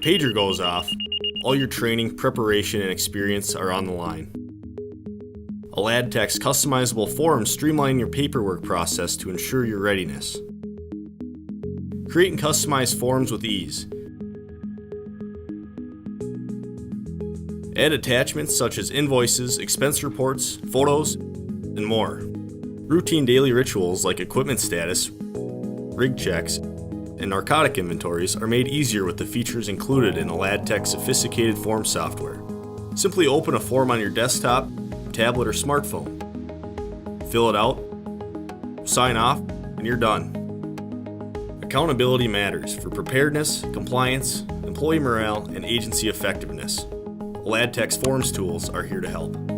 pager goes off, all your training, preparation, and experience are on the line. Aladtec's customizable forms streamline your paperwork process to ensure your readiness. Create and customize forms with ease. Add attachments such as invoices, expense reports, photos, and more. Routine daily rituals like equipment status, rig checks, and narcotic inventories are made easier with the features included in Aladtec's sophisticated form software. Simply open a form on your desktop, tablet, or smartphone. Fill it out, sign off, and you're done. Accountability matters for preparedness, compliance, employee morale, and agency effectiveness. Aladtec's forms tools are here to help.